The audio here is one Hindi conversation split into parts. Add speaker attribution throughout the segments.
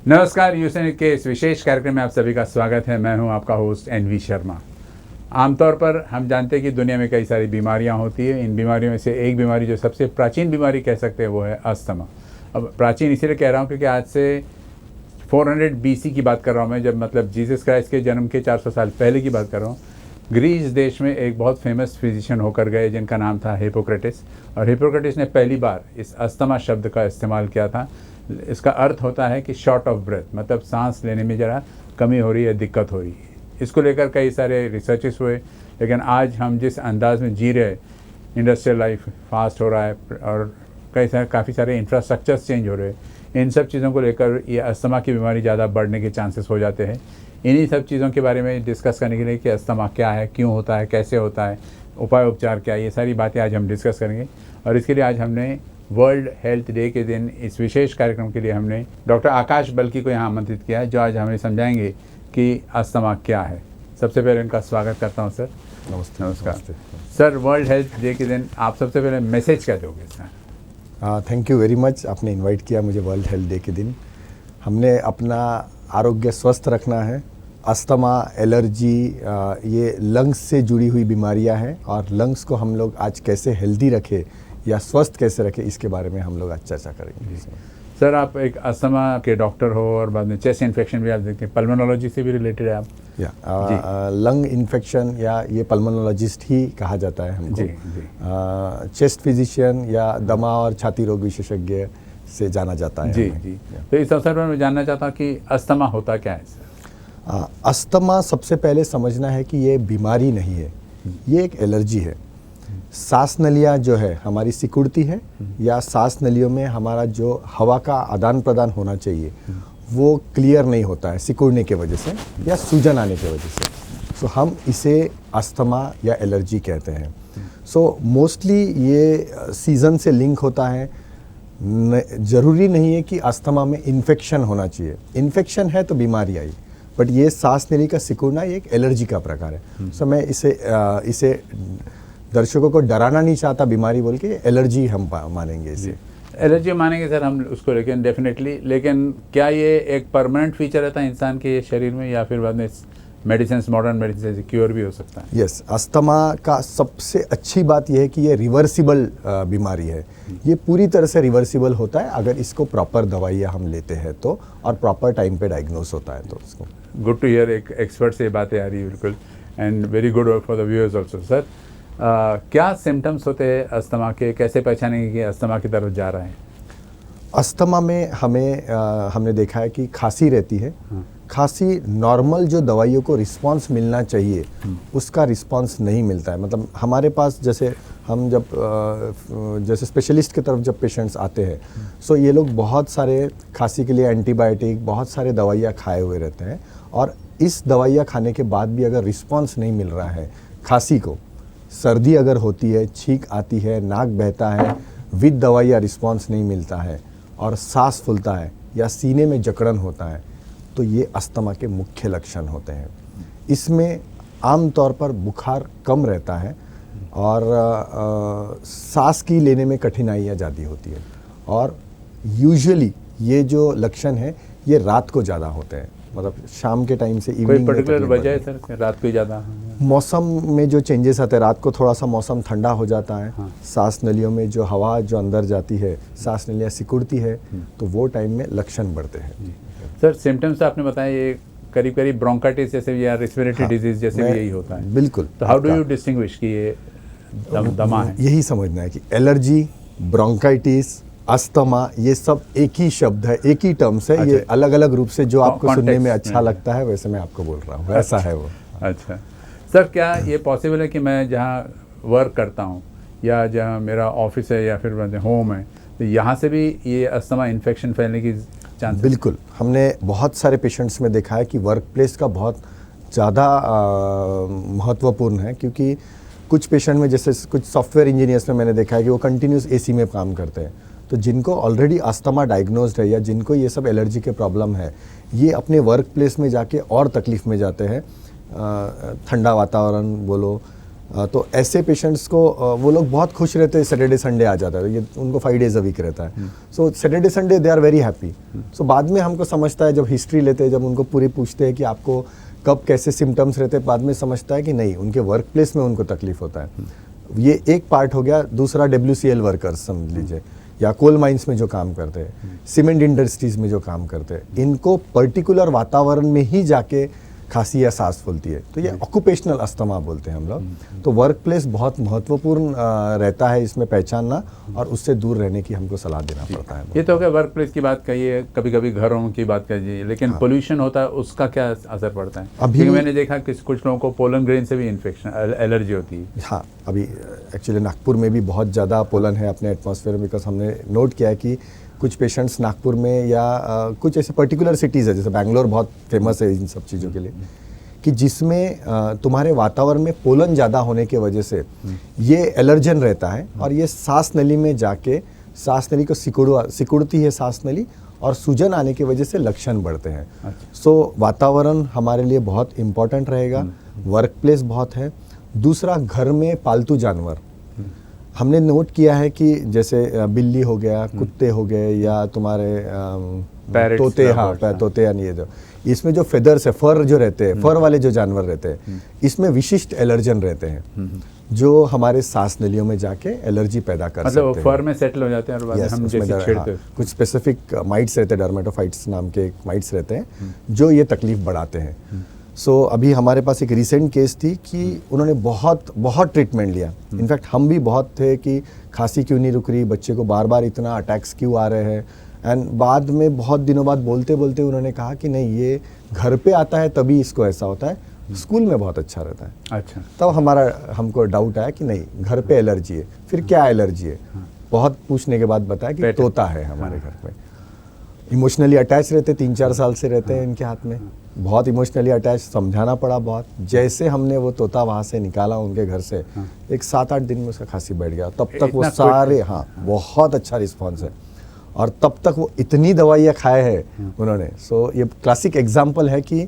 Speaker 1: नमस्कार, यूसेनिक के इस विशेष कार्यक्रम में आप सभी का स्वागत है। मैं हूं आपका होस्ट एनवी शर्मा। आमतौर पर हम जानते हैं कि दुनिया में कई सारी बीमारियां होती है। इन बीमारियों में से एक बीमारी जो सबसे प्राचीन बीमारी कह सकते हैं वो है अस्थमा। अब प्राचीन इसीलिए कह रहा हूं क्योंकि आज से 400 BC की बात कर रहा हूं मैं, जब मतलब जीसस क्राइस्ट के जन्म के 400 साल पहले की बात कर रहा हूँ। ग्रीस देश में एक बहुत फेमस फिजिशियन होकर गए जिनका नाम था हिप्पोक्रेटिस, और हिप्पोक्रेटिस ने पहली बार इस अस्थमा शब्द का इस्तेमाल किया था। इसका अर्थ होता है कि शॉर्ट ऑफ ब्रेथ, मतलब सांस लेने में ज़रा कमी हो रही है, दिक्कत हो रही है। इसको लेकर कई सारे रिसर्चेस हुए, लेकिन आज हम जिस अंदाज में जी रहे, इंडस्ट्रियल लाइफ फास्ट हो रहा है और काफ़ी सारे इंफ्रास्ट्रक्चर्स चेंज हो रहे हैं, इन सब चीज़ों को लेकर ये अस्थमा की बीमारी ज़्यादा बढ़ने के चांसेस हो जाते हैं। इन्हीं सब चीज़ों के बारे में डिस्कस करने के लिए कि अस्थमा क्या है, क्यों होता है, कैसे होता है, उपाय उपचार क्या है, ये सारी बातें आज हम डिस्कस करेंगे। और इसके लिए आज हमने वर्ल्ड हेल्थ डे के दिन इस विशेष कार्यक्रम के लिए हमने डॉक्टर आकाश बल्की को यहाँ आमंत्रित किया है, जो आज हमें समझाएंगे कि अस्थमा क्या है। सबसे पहले इनका स्वागत करता हूँ सर।
Speaker 2: नमस्ते।
Speaker 1: नमस्कार सर। वर्ल्ड हेल्थ डे के दिन आप सबसे पहले मैसेज क्या दोगे sir?
Speaker 2: Thank you very much, आपने इनवाइट किया मुझे वर्ल्ड हेल्थ डे के दिन। हमने अपना आरोग्य स्वस्थ रखना है। अस्थमा, एलर्जी, ये लंग्स से जुड़ी हुई बीमारियां हैं, और लंग्स को हम लोग आज कैसे हेल्दी रखें या स्वस्थ कैसे रखें, इसके बारे में हम लोग आज चर्चा करेंगे।
Speaker 1: सर, आप एक अस्थमा के डॉक्टर हो और बाद में चेस्ट इन्फेक्शन भी आप देखते हैं, पल्मोनोलॉजी से भी रिलेटेड है आप?
Speaker 2: लंग इन्फेक्शन या ये पल्मोनोलॉजिस्ट ही कहा जाता है हमको। चेस्ट फिजिशियन या दमा और छाती रोग विशेषज्ञ से जाना जाता है।
Speaker 1: जी। तो इस अवसर पर मैं जानना चाहता हूँ कि अस्थमा होता क्या है सर?
Speaker 2: अस्थमा सबसे पहले समझना है कि ये बीमारी नहीं है, ये एक एलर्जी है। सांस नलियाँ जो है हमारी सिकुड़ती है, या सांस नलियों में हमारा जो हवा का आदान प्रदान होना चाहिए वो क्लियर नहीं होता है सिकुड़ने के वजह से या सूजन आने की वजह से। सो हम इसे अस्थमा या एलर्जी कहते हैं। सो मोस्टली ये सीज़न से लिंक होता है। ज़रूरी नहीं है कि अस्थमा में इन्फेक्शन होना चाहिए। इन्फेक्शन है तो बीमारी आई, बट ये सांस नली का सिकुड़ना ये एक एलर्जी का प्रकार है। सो मैं इसे दर्शकों को डराना नहीं चाहता बीमारी बोल के, एलर्जी हम मानेंगे इसे।
Speaker 1: एलर्जी मानेंगे सर हम उसको, लेकिन डेफिनेटली। लेकिन क्या ये एक परमानेंट फीचर रहता है इंसान के शरीर में, या फिर बाद में मेडिसिन, मॉडर्न मेडिसिन से क्योर भी हो सकता है?
Speaker 2: यस, अस्थमा का सबसे अच्छी बात यह है कि ये रिवर्सिबल बीमारी है। ये पूरी तरह से रिवर्सिबल होता है अगर इसको प्रॉपर दवाइयाँ हम लेते हैं तो, और प्रॉपर टाइम पे डायग्नोस होता है तो उसको।
Speaker 1: गुड टू हियर, एक एक्सपर्ट से बातें आ रही है बिल्कुल, and very good for the viewers also. Sir, क्या सिम्टम्स होते हैं अस्थमा के, कैसे पहचानेंगे कि अस्थमा की तरफ जा रहे हैं?
Speaker 2: अस्थमा में हमने देखा है कि खांसी रहती है। खांसी नॉर्मल जो दवाइयों को रिस्पांस मिलना चाहिए उसका रिस्पांस नहीं मिलता है। मतलब हमारे पास जैसे हम जैसे स्पेशलिस्ट की तरफ जब पेशेंट्स आते हैं, सो ये लोग बहुत सारे खांसी के लिए एंटीबायोटिक, बहुत सारे दवाइयाँ खाए हुए रहते हैं, और इस दवाइयाँ खाने के बाद भी अगर रिस्पांस नहीं मिल रहा है खांसी को, सर्दी अगर होती है, छींक आती है, नाक बहता है, विद दवाइयाँ रिस्पांस नहीं मिलता है, और सांस फूलता है या सीने में जकड़न होता है, तो ये अस्थमा के मुख्य लक्षण होते हैं। इसमें आमतौर पर बुखार कम रहता है, और सांस की लेने में कठिनाइयाँ ज़्यादा होती है, और यूजुअली ये जो लक्षण है ये रात को ज़्यादा होते हैं। मतलब शाम के टाइम से इवनिंग।
Speaker 1: कोई पर्टिकुलर वजह है सर रात को ज़्यादा?
Speaker 2: मौसम में जो चेंजेस आते हैं, रात को थोड़ा सा मौसम ठंडा हो जाता है। सांस नलियों में जो हवा जो अंदर जाती है, सांस नलियाँ सिकुड़ती है, तो वो टाइम में लक्षण बढ़ते हैं।
Speaker 1: सर, सिम्टम्स आपने बताया ये करीब करीब ब्रोंकाइटिस जैसे या रेस्पिरेटरी डिजीज जैसे भी यही होता है?
Speaker 2: बिल्कुल।
Speaker 1: तो हाउ डू यू डिस्टिंग्विश कि ये दमा है?
Speaker 2: यही समझना है कि एलर्जी, ब्रोंकाइटिस, अस्थमा, ये सब एक ही शब्द है, एक ही टर्म्स है। ये अलग अलग रूप से जो आपको सुनने में अच्छा लगता है वैसे मैं आपको बोल रहा हूँ, ऐसा है वो।
Speaker 1: अच्छा सर, क्या ये पॉसिबल है कि मैं जहाँ वर्क करता हूँ या जहाँ मेरा ऑफिस है या फिर होम है, तो यहाँ से भी ये अस्थमा इन्फेक्शन फैलने की चांस?
Speaker 2: बिल्कुल। हमने बहुत सारे पेशेंट्स में देखा है कि वर्क प्लेस का बहुत ज़्यादा महत्वपूर्ण है, क्योंकि कुछ पेशेंट में जैसे कुछ सॉफ्टवेयर इंजीनियर्स में मैंने देखा है कि वो कंटिन्यूस एसी में काम करते हैं, तो जिनको ऑलरेडी अस्थमा डायग्नोज्ड है या जिनको ये सब एलर्जी के प्रॉब्लम है, ये अपने वर्क प्लेस में जाके और तकलीफ़ में जाते हैं। ठंडा वातावरण बोलो तो ऐसे पेशेंट्स को वो लोग बहुत खुश रहते हैं, सैटरडे संडे आ जाता है, ये उनको 5 days a week रहता है। So Saturday Sunday they are very happy. So बाद में हमको समझता है, जब हिस्ट्री लेते हैं, जब उनको पूरी पूछते हैं कि आपको कब कैसे सिम्टम्स रहते हैं, बाद में समझता है कि नहीं, उनके वर्क प्लेस में उनको तकलीफ होता है। ये एक पार्ट हो गया। दूसरा WCL वर्कर्स समझ लीजिए, या कोल माइंस में जो काम करते हैं, सीमेंट इंडस्ट्रीज में जो काम करते हैं, इनको पर्टिकुलर वातावरण में ही जाके खांसी या सांस फूलती है, तो ये ऑक्यूपेशनल अस्थमा बोलते हैं हम लोग। तो वर्क प्लेस बहुत महत्वपूर्ण रहता है इसमें पहचानना, और उससे दूर रहने की हमको सलाह देना पड़ता है।
Speaker 1: ये तो हो गया वर्क प्लेस की बात कही है, कभी कभी घरों की बात करिए, लेकिन पोल्यूशन होता है, उसका क्या असर पड़ता है?
Speaker 2: अभी
Speaker 1: मैंने देखा कि कुछ लोगों को पोलन ग्रेन से भी इन्फेक्शन एलर्जी होती है।
Speaker 2: हाँ, अभी एक्चुअली नागपुर में भी बहुत ज़्यादा पोलन है अपने एटमॉस्फेयर में, बिकॉज हमने नोट किया है कि कुछ पेशेंट्स नागपुर में या कुछ ऐसे पर्टिकुलर सिटीज़ है, जैसे बैंगलोर बहुत फेमस है इन सब चीज़ों के लिए, कि जिसमें तुम्हारे वातावरण में पोलन ज़्यादा होने की वजह से ये एलर्जन रहता है, और ये सांस नली में जाके सांस नली को सिकुड़ती है सांस नली, और सूजन आने की वजह से लक्षण बढ़ते हैं। सो वातावरण हमारे लिए बहुत इम्पॉर्टेंट रहेगा, वर्क प्लेस बहुत है। दूसरा, घर में पालतू जानवर, हमने नोट किया है कि जैसे बिल्ली हो गया, कुत्ते हो गए, या तुम्हारे तोते, हाँ तोते, यानी ये जो इसमें जो फेदर्स है, फर जो रहते हैं, फर वाले जो जानवर रहते हैं, इसमें विशिष्ट एलर्जन रहते हैं, जो हमारे सांस नलियों में जाके एलर्जी पैदा कर सकते हैं।
Speaker 1: मतलब फर में सेटल हो जाते हैं और बाद में हम जैसे छेड़ते हैं।
Speaker 2: कुछ स्पेसिफिक माइट्स रहते हैं, डर्मेटोफाइट्स नाम के माइट्स रहते हैं, जो ये तकलीफ बढ़ाते हैं। सो अभी हमारे पास एक रिसेंट केस थी कि उन्होंने बहुत ट्रीटमेंट लिया। इनफैक्ट हम भी बहुत थे कि खांसी क्यों नहीं रुक रही, बच्चे को बार बार इतना अटैक्स क्यों आ रहे हैं, एंड बाद में बहुत दिनों बाद बोलते बोलते उन्होंने कहा कि नहीं, ये घर पे आता है तभी इसको ऐसा होता है, स्कूल में बहुत अच्छा रहता है।
Speaker 1: अच्छा,
Speaker 2: तब हमको डाउट आया कि नहीं, घर पे एलर्जी है। फिर क्या एलर्जी है? बहुत पूछने के बाद बताया कि तोता है हमारे घर पे। इमोशनली अटैच रहते, 3-4 साल से रहते हैं इनके हाथ में, बहुत इमोशनली अटैच, समझाना पड़ा बहुत। जैसे हमने वो तोता वहाँ से निकाला उनके घर से, एक 7-8 दिन में उसका खांसी बैठ गया। तब तक वो सारे, हाँ, बहुत अच्छा रिस्पॉन्स है, और तब तक वो इतनी दवाइयाँ खाए हैं उन्होंने। सो ये क्लासिक एग्जाम्पल है कि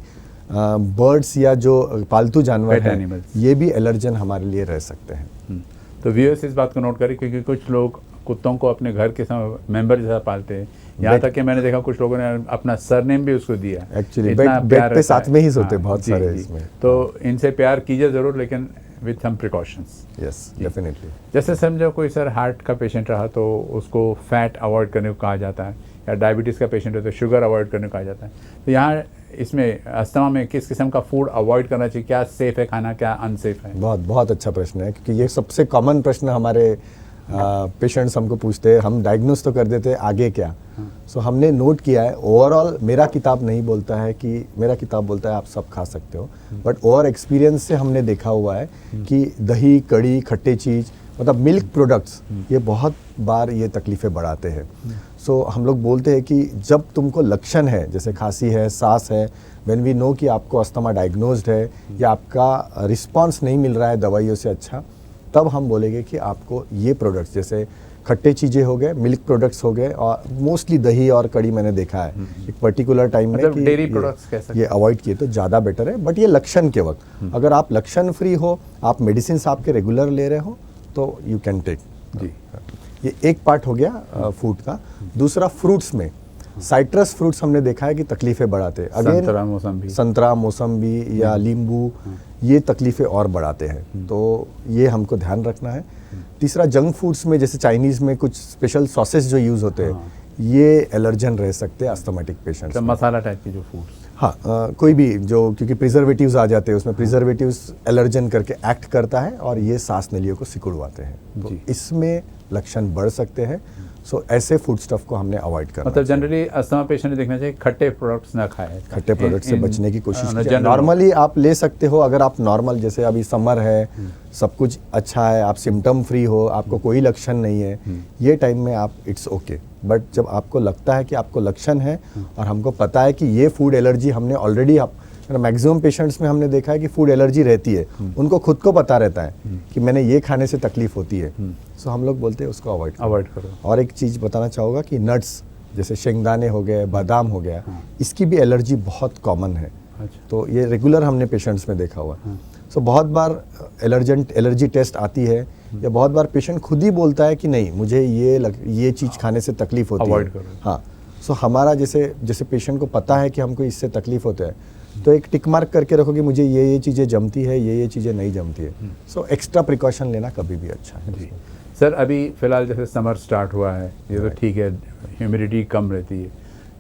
Speaker 2: बर्ड्स या जो पालतू जानवर हैं, ये भी एलर्जन हमारे लिए रह सकते हैं।
Speaker 1: तो व्यूअर्स इस बात को नोट करें, क्योंकि कुछ लोग कुत्तों को अपने घर के मेंबर जैसा पालते हैं। यहाँ तक कि मैंने देखा कुछ लोगों ने अपना सरनेम भी उसको दिया।
Speaker 2: एक्चुअली बेड पे साथ में ही सोते बहुत सारे इसमें।
Speaker 1: तो इनसे प्यार कीजिए ज़रूर, लेकिन with some precautions.
Speaker 2: Yes, definitely.
Speaker 1: जैसे समझो कोई सर हार्ट का पेशेंट रहा तो उसको फैट अवॉइड करने को कहा जाता है, या डायबिटीज़ का पेशेंट है तो शुगर अवॉइड करने को कहा जाता है। तो यहाँ इसमें अस्थमा में किस किस्म का फूड अवॉइड करना चाहिए? क्या सेफ़ है खाना, क्या अनसेफ है?
Speaker 2: बहुत अच्छा प्रश्न है, क्योंकि ये सबसे कॉमन प्रश्न हमारे पेशेंट्स हमको पूछते हैं। हम डायग्नोस तो कर देते हैं, आगे क्या? सो हमने नोट किया है, ओवरऑल मेरा किताब नहीं बोलता है कि, मेरा किताब बोलता है आप सब खा सकते हो, बट ओवर एक्सपीरियंस से हमने देखा हुआ है कि दही, कड़ी, खट्टे चीज़, मतलब मिल्क प्रोडक्ट्स, ये बहुत बार ये तकलीफ़ें बढ़ाते हैं। सो हम लोग बोलते हैं कि जब तुमको लक्षण है, जैसे खांसी है, सांस है, व्हेन वी नो कि आपको अस्थमा डायग्नोज्ड है, या आपका रिस्पॉन्स नहीं मिल रहा है दवाइयों से अच्छा, तब हम बोलेंगे कि आपको ये प्रोडक्ट्स, जैसे खट्टे चीज़ें हो गए, मिल्क प्रोडक्ट्स हो गए, और मोस्टली दही और कड़ी मैंने देखा है एक पर्टिकुलर टाइम में कि
Speaker 1: डेयरी प्रोडक्ट्स
Speaker 2: ये अवॉइड किए तो ज़्यादा बेटर है। बट ये लक्षण के वक्त, अगर आप लक्षण फ्री हो, आप मेडिसिन आपके रेगुलर ले रहे हो, तो यू कैन टेक।
Speaker 1: जी,
Speaker 2: ये एक पार्ट हो गया फूड का। दूसरा, फ्रूट्स में साइट्रस फ्रूट्स हमने देखा है कि तकलीफ़ें बढ़ाते हैं। अगेन संतरा, मौसम्बी या नींबू, ये तकलीफ़ें और बढ़ाते हैं, तो ये हमको ध्यान रखना है। तीसरा, जंक फूड्स में जैसे चाइनीज़ में कुछ स्पेशल सॉसेस जो यूज़ होते हैं, ये एलर्जन रह सकते हैं अस्थमेटिक पेशेंट्स।
Speaker 1: मसाला टाइप के जो फूड्स,
Speaker 2: हाँ, कोई भी जो, क्योंकि प्रिजर्वेटिव्स आ जाते हैं उसमें, प्रिजर्वेटिव्स एलर्जन करके एक्ट करता है और ये सांस नलियों को सिकुड़वाते हैं, तो इसमें लक्षण बढ़ सकते हैं। सो ऐसे फूड स्टफ को हमने अवॉइड करना।
Speaker 1: मतलब जनरली अस्थमा पेशेंट ने देखना चाहिए खट्टे प्रोडक्ट्स ना खाए,
Speaker 2: खट्टे प्रोडक्ट से बचने की कोशिश कीजिए। नॉर्मली आप ले सकते हो, अगर आप नॉर्मल, जैसे अभी समर है, सब कुछ अच्छा है, आप सिम्टम फ्री हो, आपको कोई लक्षण नहीं है, ये टाइम में आप इट्स ओके। बट जब आपको लगता है कि आपको लक्षण है और हमको पता है कि ये फूड एलर्जी, हमने ऑलरेडी मैक्सिमम पेशेंट्स में हमने देखा है कि फूड एलर्जी रहती है, उनको खुद को पता रहता है कि मैंने ये खाने से तकलीफ होती है, सो हम लोग बोलते हैं उसको अवॉइड करो। और एक चीज़ बताना चाहूँगा कि नट्स, जैसे शेंगदाने हो गए, बादाम हो गया, इसकी भी एलर्जी बहुत कॉमन है। तो ये रेगुलर हमने पेशेंट्स में देखा हुआ। सो बहुत बार एलर्जी टेस्ट आती है, या बहुत बार पेशेंट खुद ही बोलता है कि नहीं मुझे ये चीज़ खाने से तकलीफ होती
Speaker 1: Avoid
Speaker 2: है।
Speaker 1: करो।
Speaker 2: हाँ, सो हमारा जैसे पेशेंट को पता है कि हमको इससे तकलीफ होता है, तो एक टिक मार्क करके रखो कि मुझे ये चीज़ें जमती है, ये चीज़ें नहीं जमती है। सो एक्स्ट्रा प्रिकॉशन लेना कभी भी अच्छा है।
Speaker 1: जी सर, अभी फ़िलहाल जैसे समर स्टार्ट हुआ है, ये तो ठीक है, ह्यूमिडिटी कम रहती है,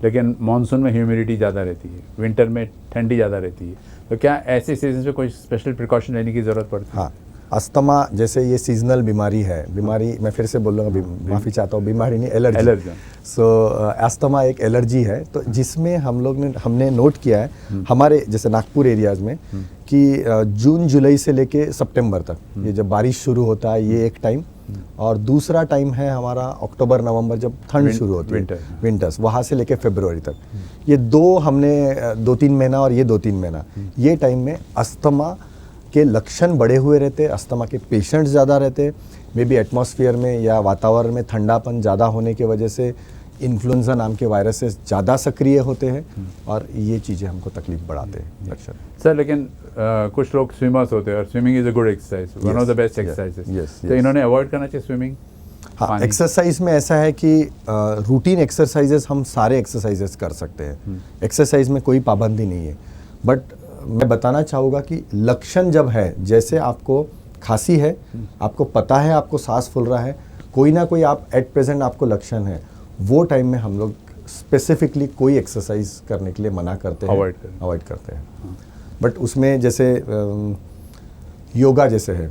Speaker 1: लेकिन मानसून में ह्यूमिडिटी ज़्यादा रहती है, विंटर में ठंडी ज़्यादा रहती है, तो क्या ऐसे सीजन में कोई स्पेशल प्रिकॉशन लेने की ज़रूरत पड़ती है?
Speaker 2: हाँ, अस्थमा जैसे ये सीजनल बीमारी है, मैं फिर से बोल रहा हूँ, माफ़ी चाहता हूँ, बीमारी नहीं, एलर्जी। सो अस्थमा एक एलर्जी है, तो जिसमें हमने नोट किया है हमारे जैसे नागपुर एरियाज़ में कि जून जुलाई से लेके सितंबर तक, ये जब बारिश शुरू होता है ये एक टाइम, और दूसरा टाइम है हमारा अक्टूबर नवंबर जब ठंड शुरू होती है, विंटर्स, वहाँ से लेके फरवरी तक, ये हमने 2-3 महीना और ये 2-3 महीना, ये टाइम में अस्थमा के लक्षण बढ़े हुए रहते, अस्थमा के पेशेंट्स ज़्यादा रहते, मे बी एटमॉस्फेयर में या वातावरण में ठंडापन ज़्यादा होने की वजह से इन्फ्लुएंजा नाम के वायरसेस ज़्यादा सक्रिय होते हैं, और ये चीज़ें हमको तकलीफ बढ़ाते हैं लक्षण।
Speaker 1: सर लेकिन कुछ लोग स्विमर्स होते हैं, और swimming is a good exercise, one of the best exercises, तो इन्होंने अवॉइड करना चाहिए स्विमिंग?
Speaker 2: हाँ, एक्सरसाइज में ऐसा है कि रूटीन एक्सरसाइजेस हम सारे एक्सरसाइजेस कर सकते हैं, एक्सरसाइज में कोई पाबंदी नहीं है, बट मैं बताना चाहूँगा कि लक्षण जब है, जैसे आपको खांसी है, आपको पता है आपको सांस फूल रहा है, कोई ना कोई आप एट प्रेजेंट आपको लक्षण है, वो टाइम में हम लोग स्पेसिफिकली कोई एक्सरसाइज करने के लिए मना करते हैं, अवॉइड करते हैं। बट उसमें जैसे योगा जैसे है,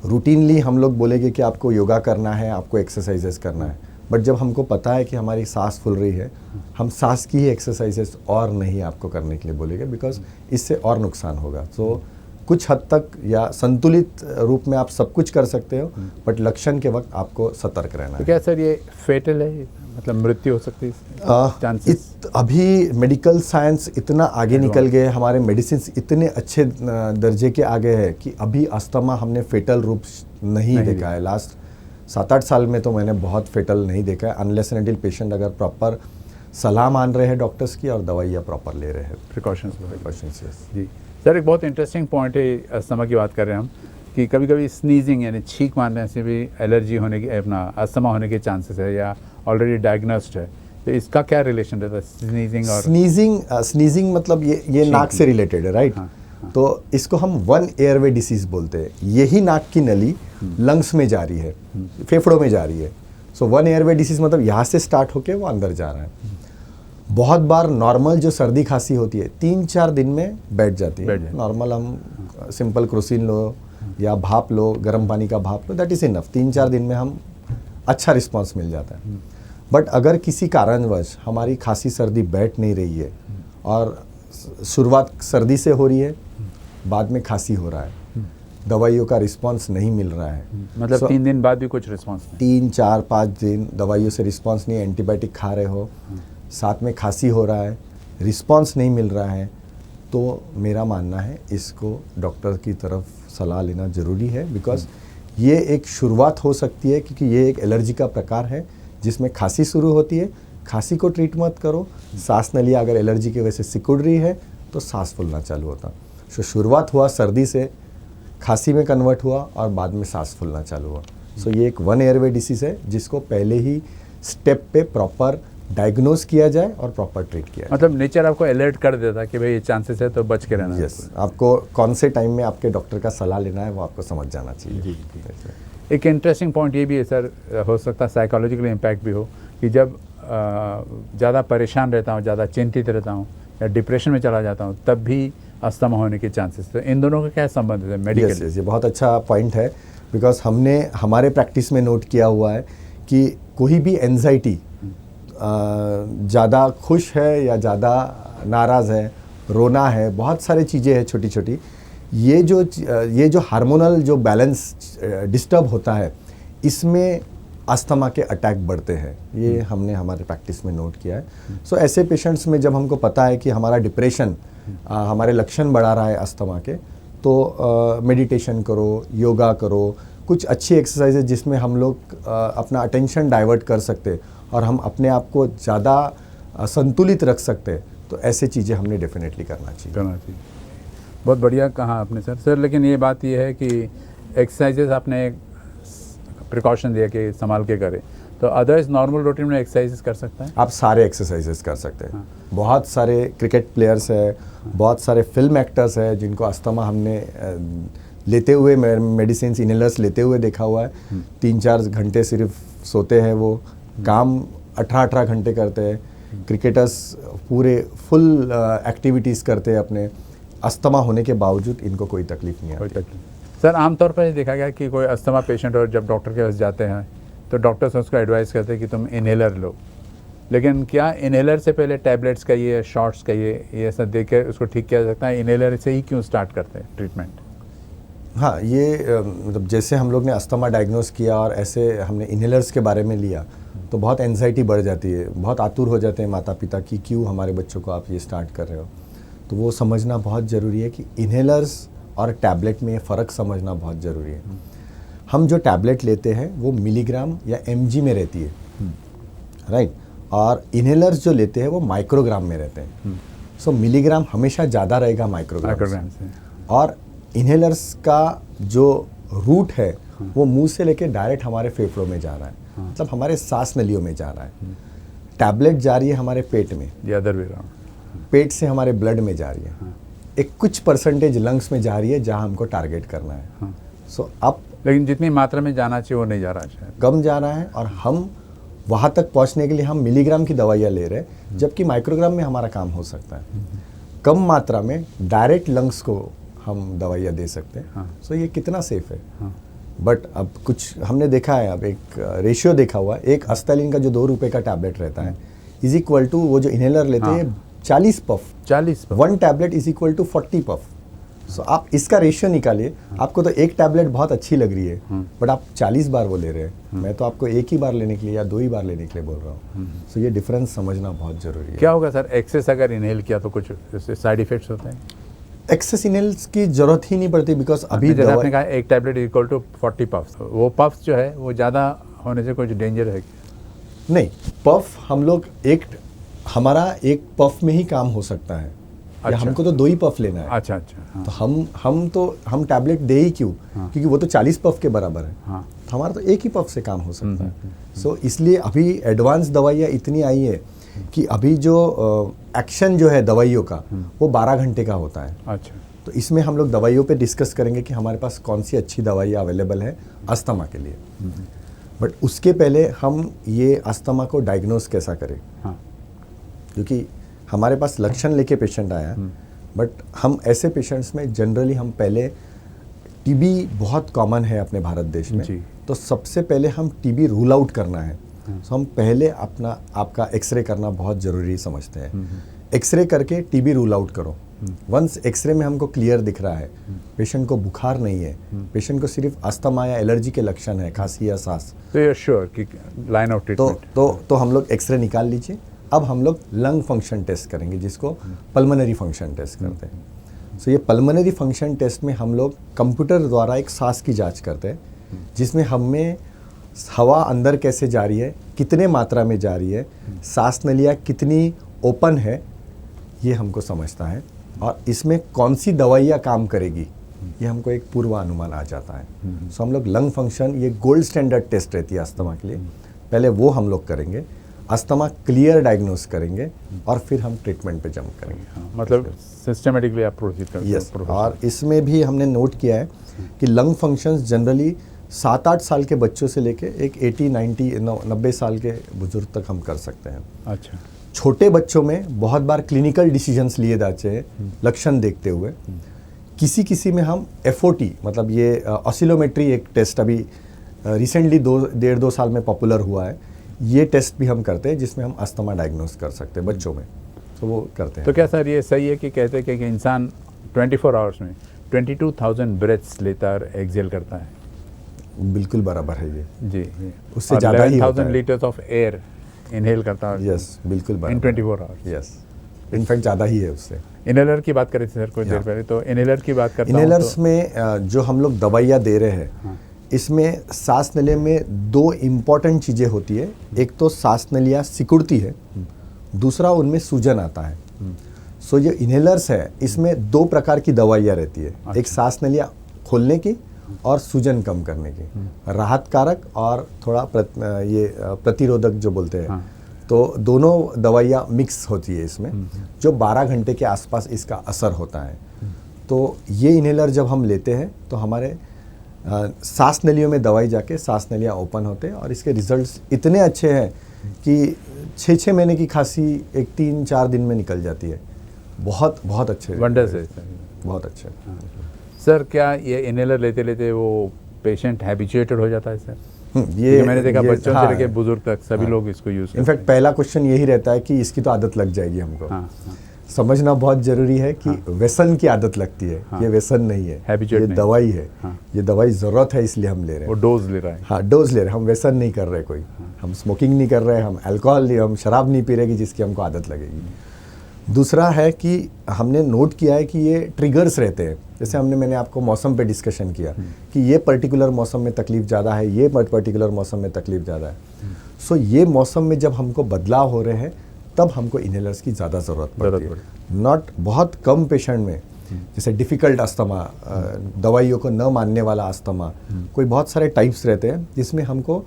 Speaker 2: रूटीनली हम लोग बोलेंगे कि आपको योगा करना है, आपको एक्सरसाइजेस करना है, बट जब हमको पता है कि हमारी सांस फूल रही है, हम सांस की ही एक्सरसाइजेस और नहीं आपको करने के लिए बोलेंगे, बिकॉज इससे और नुकसान होगा। सो कुछ हद तक या संतुलित रूप में आप सब कुछ कर सकते हो, बट लक्षण के वक्त आपको सतर्क रहना है।
Speaker 1: तो क्या सर ये फेटल है, मतलब मृत्यु हो सकती है चांसेस?
Speaker 2: अभी मेडिकल साइंस इतना आगे निकल गए, हमारे मेडिसिन इतने अच्छे दर्जे के आगे है कि अभी अस्थमा हमने फेटल रूप नहीं देखा है। लास्ट 7-8 साल में तो मैंने बहुत फेटल नहीं देखा है, अनलेस एंड अनटिल पेशेंट अगर प्रॉपर सलाह मान रहे हैं डॉक्टर्स की और दवाइयाँ प्रॉपर ले रहे हैं, प्रिकॉशंस।
Speaker 1: जी सर, एक बहुत इंटरेस्टिंग पॉइंट है, अस्थमा की बात कर रहे हैं हम, कि कभी कभी स्नीजिंग यानी छींक मारने से भी एलर्जी होने की, अपना अस्थमा होने के चांसेस है, या ऑलरेडी डायग्नोस्ड है, तो इसका क्या रिलेशन रहता है स्नीजिंग और?
Speaker 2: स्नीजिंग मतलब ये नाक से रिलेटेड है, राइट? तो इसको हम वन एयरवे डिसीज बोलते हैं। यही नाक की नली लंग्स में जा रही है, फेफड़ों में जा रही है। सो वन एयरवे डिसीज मतलब यहाँ से स्टार्ट होके वो अंदर जा रहा है। बहुत बार नॉर्मल जो सर्दी खांसी होती है 3-4 दिन में बैठ जाती है। नॉर्मल हम सिंपल क्रोसिन लो या भाप लो, गर्म पानी का भाप लो, दैट इज़ इनफ। 3-4 दिन में हम अच्छा रिस्पॉन्स मिल जाता है। बट अगर किसी कारणवश हमारी खांसी सर्दी बैठ नहीं रही है और शुरुआत सर्दी से हो रही है, बाद में खांसी हो रहा है, दवाइयों का रिस्पांस नहीं मिल रहा है,
Speaker 1: मतलब 3 दिन बाद भी कुछ रिस्पांस नहीं,
Speaker 2: 3-4-5 दिन दवाइयों से रिस्पांस नहीं, एंटीबायोटिक खा रहे हो, साथ में खांसी हो रहा है, रिस्पांस नहीं मिल रहा है, तो मेरा मानना है इसको डॉक्टर की तरफ सलाह लेना ज़रूरी है। बिकॉज ये एक शुरुआत हो सकती है, क्योंकि ये एक एलर्जी का प्रकार है जिसमें खांसी शुरू होती है। खांसी को ट्रीट मत करो, सांस नलियाँ अगर एलर्जी की वजह से सिकुड़ रही है तो सांस फूलना चालू होता। सो शुरुआत हुआ सर्दी से, खांसी में कन्वर्ट हुआ और बाद में सांस फूलना चालू हुआ। सो ये एक वन एयरवे डिसीज़ है जिसको पहले ही स्टेप पे प्रॉपर डायग्नोज किया जाए और प्रॉपर ट्रीट किया जाए।
Speaker 1: मतलब नेचर आपको अलर्ट कर देता कि भाई ये चांसेस है तो बच के रहना।
Speaker 2: यस, आपको कौन से टाइम में आपके डॉक्टर का सलाह लेना है वो आपको समझ जाना चाहिए।
Speaker 1: जी। एक इंटरेस्टिंग पॉइंट ये भी है सर, हो सकता है साइकोलॉजिकल इम्पैक्ट भी हो, कि जब ज़्यादा परेशान रहता हूँ, ज़्यादा चिंतित रहता हूँ या डिप्रेशन में चला जाता हूँ, तब भी अस्थमा होने के चांसेस। तो इन दोनों का क्या संबंध है मेडिकल?
Speaker 2: यस, ये बहुत अच्छा पॉइंट है, बिकॉज हमने हमारे प्रैक्टिस में नोट किया हुआ है कि कोई भी एंजाइटी, ज़्यादा खुश है या ज़्यादा नाराज़ है, रोना है, बहुत सारी चीज़ें हैं छोटी छोटी, ये जो हार्मोनल जो बैलेंस डिस्टर्ब होता है, इसमें अस्थमा के अटैक बढ़ते हैं। ये हमने हमारे प्रैक्टिस में नोट किया है। सो ऐसे पेशेंट्स में जब हमको पता है कि हमारा डिप्रेशन हमारे लक्षण बढ़ा रहा है अस्थमा के, तो मेडिटेशन करो, योगा करो, कुछ अच्छी एक्सरसाइजेज जिसमें हम लोग अपना अटेंशन डाइवर्ट कर सकते और हम अपने आप को ज़्यादा संतुलित रख सकते, तो ऐसे चीज़ें हमने डेफिनेटली करना चाहिए।
Speaker 1: बहुत बढ़िया कहा आपने सर। लेकिन ये बात ये है कि एक्सरसाइजेस आपने प्रिकॉशन दिया कि संभाल के करें, तो अदर्स नॉर्मल रूटीन में एक्सरसाइजेस कर सकता है?
Speaker 2: आप सारे एक्सरसाइजेस कर सकते हैं। बहुत सारे क्रिकेट प्लेयर्स हैं, बहुत सारे फिल्म एक्टर्स हैं जिनको अस्थमा हमने लेते हुए मेडिसिन इनहेलर्स लेते हुए देखा हुआ है। 3-4 घंटे सिर्फ सोते हैं वो, काम 18-18 घंटे करते हैं। क्रिकेटर्स पूरे फुल एक्टिविटीज़ करते हैं अपने, अस्थमा होने के बावजूद इनको कोई तकलीफ नहीं आती।
Speaker 1: सर आमतौर पर ये देखा गया कि कोई अस्थमा पेशेंट और जब डॉक्टर के पास जाते हैं तो डॉक्टर्स उसको एडवाइस करते हैं कि तुम इनहेलर लो, लेकिन क्या इनहेलर से पहले टैबलेट्स का ये शॉट्स का ये सब दे के उसको ठीक किया जा सकता है? इनहेलर से ही क्यों स्टार्ट करते हैं ट्रीटमेंट?
Speaker 2: हाँ, ये मतलब जैसे हम लोग ने अस्थमा डायग्नोस किया और ऐसे हमने इनहेलर्स के बारे में लिया तो बहुत एंजाइटी बढ़ जाती है, बहुत आतुर हो जाते हैं माता पिता कि क्यों हमारे बच्चों को आप ये स्टार्ट कर रहे हो। तो वो समझना बहुत ज़रूरी है कि इनहेलर्स और टैबलेट में फ़र्क समझना बहुत ज़रूरी है। हम जो टैबलेट लेते हैं वो मिलीग्राम या mg में रहती है, राइट, और इनहेलर्स जो लेते हैं वो माइक्रोग्राम में रहते हैं। सो मिलीग्राम हमेशा ज़्यादा रहेगा माइक्रोग्राम से। और इनहेलर्स का जो रूट है वो मुंह से लेके डायरेक्ट हमारे फेफड़ों में जा रहा है, मतलब हमारे सांस नलियों में जा रहा है। टैबलेट जा रही है हमारे पेट में,
Speaker 1: अदर वे राउंड,
Speaker 2: पेट से हमारे ब्लड में जा रही है। एक कुछ परसेंटेज लंग्स में जा रही है जहां हमको टारगेट करना है। सो अब
Speaker 1: लेकिन जितनी मात्रा में जाना चाहिए वो नहीं जा रहा है,
Speaker 2: कम जा रहा है, और हम वहाँ तक पहुँचने के लिए हम मिलीग्राम की दवाइयाँ ले रहे हैं, जबकि माइक्रोग्राम में हमारा काम हो सकता है। कम मात्रा में डायरेक्ट लंग्स को हम दवाइयाँ दे सकते हैं। सो ये कितना सेफ है। बट अब कुछ हमने देखा है, अब एक रेशियो देखा हुआ है, एक अस्तालिन का जो 2 रुपये का टैबलेट रहता है इज इक्वल टू वो जो इनहेलर लेते हैं 40 puff.
Speaker 1: 1
Speaker 2: tablet is equal to 40 puff. So आप इसका रेशियो निकालिए, आपको तो एक टैबलेट बहुत अच्छी लग रही है बट आप 40 बार वो ले रहे हैं। मैं तो आपको एक ही बार लेने के लिए या 2 ही बार लेने के लिए बोल रहा हूँ। सो ये डिफरेंस समझना बहुत ज़रूरी है।
Speaker 1: क्या होगा सर, एक्सेस अगर इनहेल किया तो कुछ साइड इफेक्ट्स होते हैं?
Speaker 2: एक्सेस इनहेल्स की जरूरत ही नहीं पड़ती, बिकॉज अभी
Speaker 1: जैसे आपने कहा एक टैबलेट इक्वल टू 40 पफ्स, वो पफ्स जो है वो ज़्यादा होने से कुछ डेंजर है? नहीं,
Speaker 2: पफ हम लोग हमारा एक पफ में ही काम हो सकता है।
Speaker 1: अच्छा।
Speaker 2: या हमको तो 2 ही पफ लेना है।
Speaker 1: अच्छा। हाँ।
Speaker 2: तो हम टैबलेट दे ही क्यों? क्योंकि वो तो 40 पफ के बराबर है।
Speaker 1: हाँ।
Speaker 2: तो हमारा तो एक ही पफ से काम हो सकता है। सो इसलिए अभी एडवांस दवाइयाँ इतनी आई है कि अभी जो एक्शन जो है दवाइयों का वो 12 घंटे का होता है।
Speaker 1: अच्छा।
Speaker 2: तो इसमें हम लोग दवाइयों पे डिस्कस करेंगे कि हमारे पास कौन सी अच्छी दवाइयाँ अवेलेबल है अस्थमा के लिए। बट उसके पहले हम ये अस्थमा को डायग्नोस कैसा करें।
Speaker 1: हाँ।
Speaker 2: क्योंकि हमारे पास लक्षण लेके पेशेंट आया, बट हम ऐसे पेशेंट्स में जनरली हम पहले टीबी बहुत कॉमन है अपने भारत देश में, तो सबसे पहले हम टीबी रूल आउट करना है। तो हम पहले आपका एक्सरे करना बहुत ज़रूरी समझते हैं। एक्सरे करके टीबी रूल आउट करो। वंस एक्सरे में हमको क्लियर दिख रहा है पेशेंट को बुखार नहीं है, पेशेंट को सिर्फ अस्थमा या एलर्जी के लक्षण है, खांसी या सांस,
Speaker 1: तो यू श्योर कि लाइन ऑफ ट्रीटमेंट
Speaker 2: तो हम लोग एक्सरे निकाल लीजिए। अब हम लोग लंग फंक्शन टेस्ट करेंगे जिसको पल्मोनरी फंक्शन टेस्ट करते हैं। सो ये पल्मोनरी फंक्शन टेस्ट में हम लोग कंप्यूटर द्वारा एक सांस की जांच करते हैं, जिसमें हमें हवा अंदर कैसे जा रही है, कितने मात्रा में जा रही है, सांस नलियाँ कितनी ओपन है, ये हमको समझता है। और इसमें कौन सी दवाइयाँ काम करेगी ये हमको एक पूर्वानुमान आ जाता है। सो हम लोग लंग फंक्शन, ये गोल्ड स्टैंडर्ड टेस्ट रहती है अस्थमा के लिए, पहले वो हम लोग करेंगे, अस्थमा क्लियर डायग्नोस करेंगे और फिर हम ट्रीटमेंट पे जंप करेंगे।
Speaker 1: मतलब सिस्टमेटिकली आप प्रोसीड करते हैं।
Speaker 2: यस, और इसमें भी हमने नोट किया है कि लंग फंक्शंस जनरली 7-8 साल के बच्चों से लेके एक 80-90 साल के बुजुर्ग तक हम कर सकते हैं।
Speaker 1: अच्छा।
Speaker 2: छोटे बच्चों में बहुत बार क्लिनिकल डिसीजंस लिए जाते हैं लक्षण देखते हुए। किसी में हम FOT, मतलब ये ऑसिलोमेट्री एक टेस्ट अभी रिसेंटली 1.5-2 साल में पॉपुलर हुआ है, ये टेस्ट भी हम करते हैं जिसमें हम अस्थमा डायग्नोस कर सकते हैं बच्चों में, तो वो करते हैं।
Speaker 1: तो क्या सर ये सही है कि कहते हैं कि इंसान 24 आवर्स में 22,000 ब्रेथ्स लेता और एक्सेल करता है?
Speaker 2: बिल्कुल बराबर है ये
Speaker 1: जी।
Speaker 2: उससे ज़्यादा ही होता है।
Speaker 1: 11,000 लीटर्स ऑफ एयर इनहेल करता है।
Speaker 2: यस, बिल्कुल बराबर।
Speaker 1: इन 24 आवर्स।
Speaker 2: यस, इनफैक्ट ज़्यादा ही है उससे।
Speaker 1: इनहेलर की बात करें थे सर कुछ देर पहले, तो इनहेलर की बात करता हूं
Speaker 2: इनहेलर्स में जो हम लोग दवाइयाँ दे रहे हैं, इसमें सांस नलिया में 2 इम्पॉर्टेंट चीज़ें होती है। एक तो सांस नलियाँ सिकुड़ती है, दूसरा उनमें सूजन आता है। सो जो इनहेलर्स है इसमें 2 प्रकार की दवाइयाँ रहती है, एक सांस नलियाँ खोलने की और सूजन कम करने की, राहत कारक और थोड़ा प्रतिरोधक जो बोलते हैं।
Speaker 1: हाँ।
Speaker 2: तो दोनों दवाइयाँ मिक्स होती है इसमें, जो 12 घंटे के आसपास इसका असर होता है। तो ये इनहेलर जब हम लेते हैं तो हमारे सांस नलियों में दवाई जाके सांस नलियाँ ओपन होते हैं और इसके रिजल्ट्स इतने अच्छे हैं कि 6-6 महीने की खांसी एक 3-4 दिन में निकल जाती है। बहुत बहुत अच्छे
Speaker 1: वंडर्स है
Speaker 2: बहुत अच्छे।
Speaker 1: सर। क्या ये इनहेलर लेते लेते वो पेशेंट हैबिचुएटेड हो जाता है सर?
Speaker 2: ये
Speaker 1: मैंने देखा बच्चों
Speaker 2: हाँ,
Speaker 1: से लेके बुजुर्ग तक सभी लोग इसको यूज करते हैं।
Speaker 2: इनफैक्ट पहला क्वेश्चन यही रहता है कि इसकी तो आदत लग जाएगी हमको।
Speaker 1: हाँ।
Speaker 2: समझना बहुत जरूरी है कि व्यसन की आदत लगती है। ये व्यसन नहीं है,
Speaker 1: Habituate
Speaker 2: ये
Speaker 1: नहीं।
Speaker 2: दवाई है।
Speaker 1: हाँ।
Speaker 2: ये दवाई जरूरत है इसलिए हम ले रहे
Speaker 1: वो
Speaker 2: हैं।
Speaker 1: डोज ले रहा है।
Speaker 2: हाँ, डोज ले रहे हैं, हम व्यसन नहीं कर रहे कोई। हम स्मोकिंग नहीं कर रहे, हम अल्कोहल नहीं, हम शराब नहीं पी रहे कि जिसकी हमको आदत लगेगी। दूसरा है कि हमने नोट किया है कि ये ट्रिगर्स रहते हैं। जैसे मैंने आपको मौसम पे डिस्कशन किया कि ये पर्टिकुलर मौसम में तकलीफ ज़्यादा है, ये पर्टिकुलर मौसम में तकलीफ ज़्यादा है। सो ये मौसम में जब हमको बदलाव हो रहे हैं तब हमको इनहेलर्स की ज़्यादा ज़रूरत पड़ती है। नॉट बहुत कम पेशेंट में, जैसे डिफ़िकल्ट अस्थमा, दवाइयों को न मानने वाला अस्थमा, कोई बहुत सारे टाइप्स रहते हैं जिसमें हमको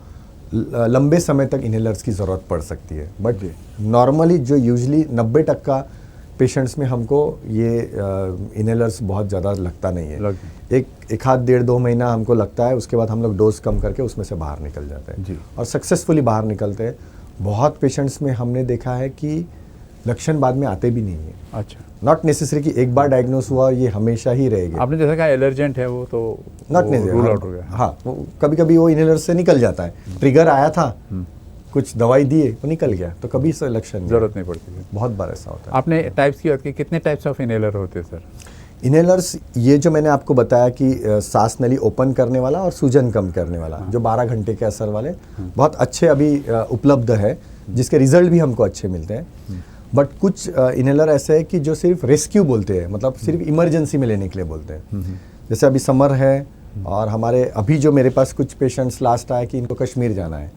Speaker 2: लंबे समय तक इनहेलर्स की ज़रूरत पड़ सकती है। बट नॉर्मली जो यूजली 90% पेशेंट्स में हमको ये इनहेलर्स बहुत ज़्यादा लगता नहीं है। एक आध 1.5-2 महीना हमको लगता है, उसके बाद हम लोग डोज कम करके उसमें से बाहर निकल जाते हैं और सक्सेसफुली बाहर निकलते हैं। बहुत पेशेंट्स में हमने देखा है कि लक्षण बाद में आते भी नहीं है।
Speaker 1: अच्छा,
Speaker 2: नॉट नेसेसरी कि एक बार डायग्नोस हुआ ये हमेशा ही रहेगा।
Speaker 1: आपने जैसा कहा एलर्जेंट है वो तो
Speaker 2: नॉट नेसेसरी,
Speaker 1: रूल आउट हो गया।
Speaker 2: हाँ, वो कभी कभी वो इनहेलर से निकल जाता है। ट्रिगर आया था, कुछ दवाई दिए, वो निकल गया, तो कभी से लक्षण
Speaker 1: जरूरत नहीं पड़ती है।
Speaker 2: बहुत बार ऐसा होता है।
Speaker 1: आपने टाइप्स की बात की, कितने टाइप्स ऑफ इनहेलर होते हैं सर?
Speaker 2: इनहेलर्स ये जो मैंने आपको बताया कि सांस नली ओपन करने वाला और सूजन कम करने वाला, जो 12 घंटे के असर वाले, बहुत अच्छे अभी उपलब्ध है, जिसके रिजल्ट भी हमको अच्छे मिलते हैं। बट कुछ इनहेलर ऐसे है कि जो सिर्फ रेस्क्यू बोलते हैं, मतलब सिर्फ इमरजेंसी में लेने के लिए बोलते हैं। जैसे अभी समर है और हमारे अभी जो मेरे पास कुछ पेशेंट्स लास्ट आए कि इनको कश्मीर जाना है,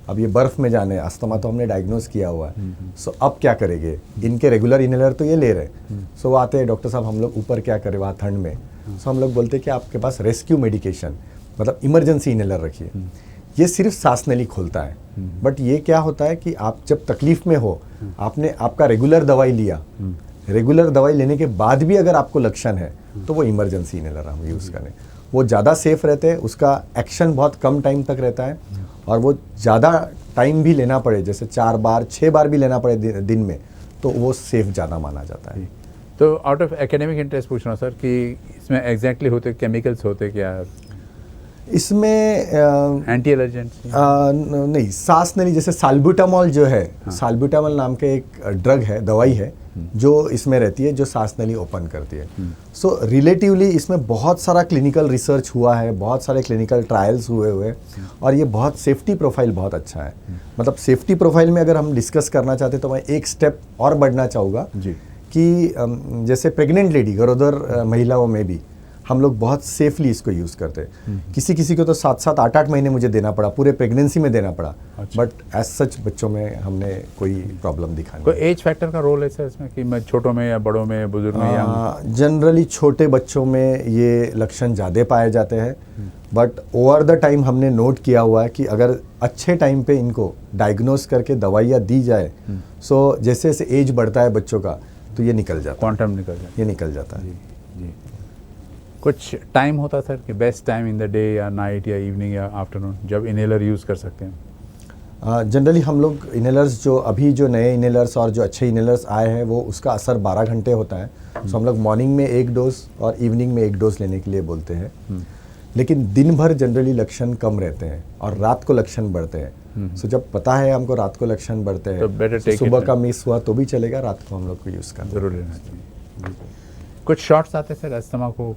Speaker 2: अब ये बर्फ़ में जाने, अस्थमा तो हमने डायग्नोज किया हुआ है। सो अब क्या करेंगे, इनके रेगुलर इनहेलर तो ये ले रहे हैं। सो वो आते हैं, डॉक्टर साहब हम लोग ऊपर क्या करें वहाँ ठंड में। सो हम लोग बोलते हैं कि आपके पास रेस्क्यू मेडिकेशन, मतलब इमरजेंसी इनहेलर रखिए। ये सिर्फ सांस नली खोलता है, बट ये क्या होता है कि आप जब तकलीफ में हो, आपने आपका रेगुलर दवाई लिया, रेगुलर दवाई लेने के बाद भी अगर आपको लक्षण है तो वो इमरजेंसी इनहेलर हम यूज़ करें। वो ज़्यादा सेफ रहते हैं, उसका एक्शन बहुत कम टाइम तक रहता है और वो ज़्यादा टाइम भी लेना पड़े, जैसे 4 बार 6 बार भी लेना पड़े दिन में, तो वो सेफ ज़्यादा माना जाता है।
Speaker 1: तो आउट ऑफ एकेडमिक इंटरेस्ट पूछ रहा हूँ सर कि इसमें एग्जैक्टली होते केमिकल्स होते क्या
Speaker 2: इसमें?
Speaker 1: एंटी एलर्जेंट
Speaker 2: नहीं, सांस नली जैसे साल्ब्यूटामॉल जो है, साल्ब्यूटामॉल नाम के एक ड्रग है, दवाई है, जो इसमें रहती है, जो सांस नली ओपन करती है। सो रिलेटिवली इसमें बहुत सारा क्लिनिकल रिसर्च हुआ है, बहुत सारे क्लिनिकल ट्रायल्स हुए और ये बहुत सेफ्टी प्रोफाइल बहुत अच्छा है। मतलब सेफ्टी प्रोफाइल में अगर हम डिस्कस करना चाहते तो मैं एक स्टेप और बढ़ना चाहूँगा कि जैसे प्रेग्नेंट लेडी, गरोदर महिलाओं में भी हम लोग बहुत सेफली इसको यूज़ करते हैं। किसी को तो 7-7, 8-8 महीने मुझे देना पड़ा, पूरे प्रेगनेंसी में देना पड़ा। बट एज सच बच्चों में हमने कोई प्रॉब्लम दिखा नहीं।
Speaker 1: कोई एज फैक्टर का रोल है सर इसमें कि मैं छोटों में या बड़ों में, बुजुर्ग में या?
Speaker 2: जनरली छोटे बच्चों में ये लक्षण ज़्यादा पाए जाते हैं, बट ओवर द टाइम हमने नोट किया हुआ है कि अगर अच्छे टाइम पे इनको डायग्नोस करके दवाइयाँ दी जाए, सो जैसे जैसे एज बढ़ता है बच्चों का तो ये निकल जाता है,
Speaker 1: क्वांटम निकल जाता है,
Speaker 2: ये निकल जाता है।
Speaker 1: जी। कुछ टाइम होता सर कि best time in the day या नाइट या इवनिंग या आफ्टरनून जब इनहेलर यूज़ कर सकते हैं?
Speaker 2: जनरली हम लोग इनहेलर्स जो अभी जो नए इनहेलर्स और जो अच्छे इनहेलर्स आए हैं वो उसका असर 12 घंटे होता है। सो हम लोग मॉर्निंग में 1 डोज और इवनिंग में 1 डोज लेने के लिए बोलते हैं। लेकिन दिन भर जनरली लक्षण कम रहते हैं और रात को लक्षण बढ़ते हैं। सो जब पता है हमको रात को लक्षण बढ़ते हैं तो सुबह का मिस हुआ तो भी चलेगा, रात को हम लोग को यूज़ करना
Speaker 1: जरूर लेना चाहिए। कुछ शॉट्स आते हैं सर अस्थमा को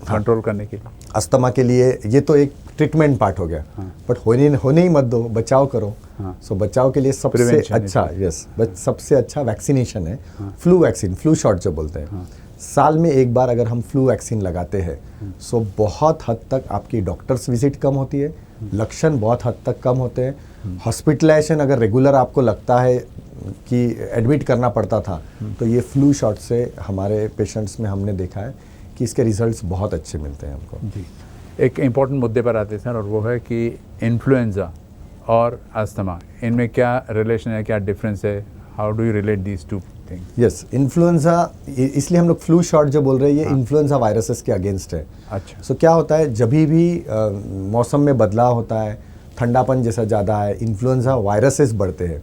Speaker 1: कंट्रोल करने के लिए?
Speaker 2: अस्थमा के लिए ये तो एक ट्रीटमेंट पार्ट हो गया, बट होने ही मत दो, बचाव करो। सो बचाव के लिए सबसे अच्छा सबसे अच्छा वैक्सीनेशन है फ्लू वैक्सीन, फ्लू शॉट जो बोलते हैं। साल में एक बार अगर हम फ्लू वैक्सीन लगाते हैं सो बहुत हद तक आपकी डॉक्टर्स विजिट कम होती है, लक्षण बहुत हद तक कम होते हैं। हॉस्पिटलाइजेशन अगर रेगुलर आपको लगता है कि एडमिट करना पड़ता था, तो ये फ्लू शॉट से हमारे पेशेंट्स में हमने देखा है कि इसके रिजल्ट्स बहुत अच्छे मिलते हैं हमको।
Speaker 1: जी, एक इम्पॉर्टेंट मुद्दे पर आते हैं सर, और वो है कि इन्फ्लुएंजा और अस्थमा, इनमें क्या रिलेशन है, क्या डिफरेंस है? How do you relate these two things?
Speaker 2: Yes, influenza, इसलिए हम लोग फ्लू शॉट जो बोल रहे हैं, ये इन्फ्लुएंजा वायरसेस के अगेंस्ट है।
Speaker 1: अच्छा।
Speaker 2: सो क्या होता है, जब भी मौसम में बदलाव होता है, ठंडापन जैसा ज़्यादा है, इन्फ्लुएंजा वायरसेस बढ़ते हैं,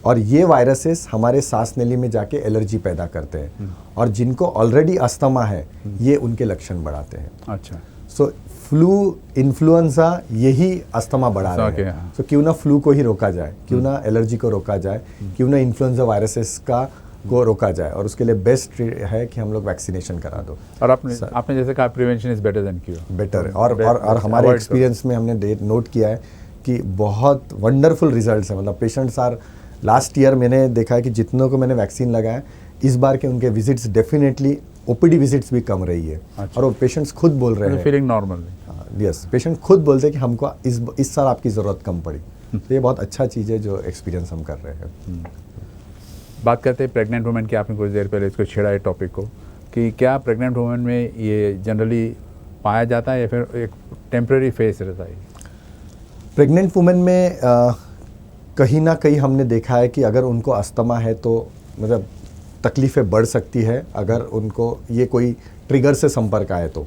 Speaker 2: और ये वायरसेस हमारे सांस नली में जाके एलर्जी पैदा करते हैं, और जिनको ऑलरेडी अस्थमा है ये उनके लक्षण बढ़ाते हैं।
Speaker 1: अच्छा।
Speaker 2: सो फ्लू, इन्फ्लुएंजा यही अस्थमा बढ़ा रहे हैं। सो क्यों ना फ्लू को ही रोका जाए, क्यों ना एलर्जी को रोका जाए, क्यों ना इन्फ्लुएंजा वायरसेस को रोका जाए, और उसके लिए बेस्ट है कि हम लोग वैक्सीनेशन करा दो।
Speaker 1: और आपने जैसे कहा prevention is better than cure.
Speaker 2: Better है, और हमारे एक्सपीरियंस में हमने नोट किया है कि बहुत वंडरफुल रिजल्ट्स हैं। मतलब पेशेंट्स आर, लास्ट ईयर मैंने देखा है कि जितनों को मैंने वैक्सीन लगाया, इस बार के उनके विजिट्स डेफिनेटली ओपीडी विजिट्स भी कम रही है।
Speaker 1: अच्छा।
Speaker 2: और वो पेशेंट्स खुद बोल रहे हैं,
Speaker 1: फीलिंग नॉर्मल।
Speaker 2: यस, पेशेंट खुद बोलते हैं कि हमको इस साल आपकी ज़रूरत कम पड़ी। तो ये बहुत अच्छा चीज़ है जो एक्सपीरियंस हम कर रहे हैं।
Speaker 1: बात करते हैं प्रेग्नेंट वुमेन की। आपने कुछ देर पहले इसको छेड़ा है टॉपिक को, कि क्या प्रेग्नेंट वुमेन में ये जनरली पाया जाता है या फिर एक टेम्परेरी फेस रहता है?
Speaker 2: प्रेग्नेंट वुमेन में कहीं ना कहीं हमने देखा है कि अगर उनको अस्थमा है तो मतलब तकलीफ़ें बढ़ सकती है, अगर उनको ये कोई ट्रिगर से संपर्क आए तो।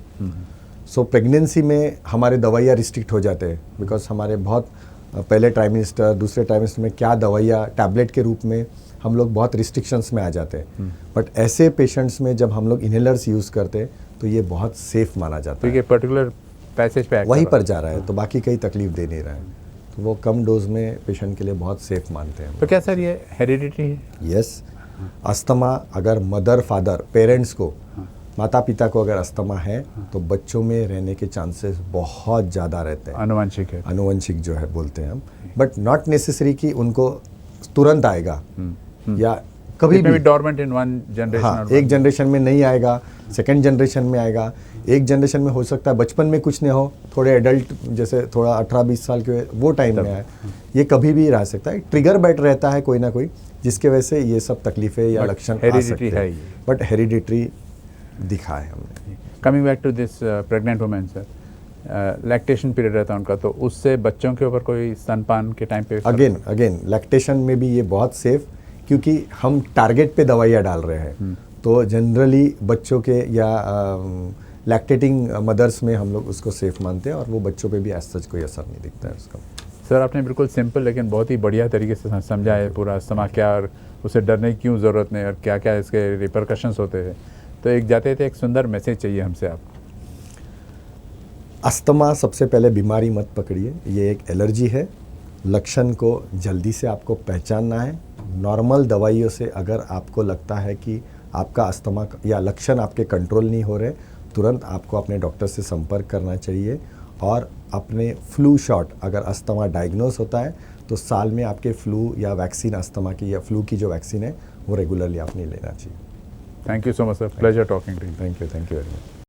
Speaker 2: सो प्रेगनेंसी में हमारे दवाइयाँ रिस्ट्रिक्ट हो जाते हैं, बिकॉज हमारे बहुत पहले ट्राइमेस्टर, दूसरे ट्राइमेस्टर में क्या दवाइयाँ टैबलेट के रूप में हम लोग बहुत रिस्ट्रिक्शंस में आ जाते हैं। बट ऐसे पेशेंट्स में जब हम लोग इनहेलर्स यूज़ करते हैं तो ये बहुत सेफ माना जाता है।
Speaker 1: पर्टिकुलर पैसेज पे
Speaker 2: वहीं पर जा रहा है, तो बाकी कहीं तकलीफ दे नहीं रहा है, तो वो कम डोज में पेशेंट के लिए बहुत सेफ मानते हैं।
Speaker 1: तो क्या सर ये हेरिडिटी है?
Speaker 2: यस, अस्थमा अगर मदर फादर पेरेंट्स को, माता पिता को अगर अस्थमा है तो बच्चों में रहने के चांसेस बहुत ज़्यादा रहते हैं।
Speaker 1: आनुवंशिक है,
Speaker 2: आनुवंशिक जो है बोलते हैं हम, बट नॉट नेसेसरी कि उनको तुरंत आएगा या कभी भी
Speaker 1: डॉर्मेंट इन वन जनरेशन।
Speaker 2: हाँ, एक जनरेशन में नहीं आएगा, सेकंड जनरेशन में आएगा, एक जनरेशन में हो सकता है बचपन में कुछ नहीं हो, थोड़े एडल्ट जैसे थोड़ा 18-20 साल के वो टाइम में आए, ये कभी भी रह सकता है। ट्रिगर बैठ रहता है कोई ना कोई, जिसके वजह से ये सब तकलीफें या लक्षण आ सकते हैं, बट हेरिडिटरी दिखा है हमने।
Speaker 1: Coming back to this pregnant women sir, lactation period रहता है उनका, तो उससे बच्चों के ऊपर कोई स्तनपान के टाइम पे
Speaker 2: अगेन लैक्टेशन में भी ये बहुत सेफ, क्योंकि हम टारगेट पे दवाइयाँ डाल रहे हैं, तो जनरली बच्चों के या लैक्टेटिंग मदर्स में हम लोग उसको सेफ मानते हैं, और वो बच्चों पे भी एज सच कोई असर नहीं दिखता है उसका।
Speaker 1: सर आपने बिल्कुल सिंपल लेकिन बहुत ही बढ़िया तरीके से समझा है पूरा अस्थमा क्या, और उसे डरने की क्यों ज़रूरत नहीं, और क्या क्या इसके रिपरकशंस होते हैं। तो एक जाते थे एक सुंदर मैसेज चाहिए हमसे आप।
Speaker 2: अस्थमा सबसे पहले बीमारी मत पकड़िए, ये एक एलर्जी है। लक्षण को जल्दी से आपको पहचानना है। नॉर्मल दवाइयों से अगर आपको लगता है कि आपका अस्थमा या लक्षण आपके कंट्रोल नहीं हो रहे, तुरंत आपको अपने डॉक्टर से संपर्क करना चाहिए, और अपने फ्लू शॉट, अगर अस्थमा डायग्नोस होता है तो साल में आपके फ्लू या वैक्सीन, अस्थमा की या फ्लू की जो वैक्सीन है वो रेगुलरली आपने लेना चाहिए।
Speaker 1: Thank you so much sir, pleasure talking to you.
Speaker 2: Thank you very much.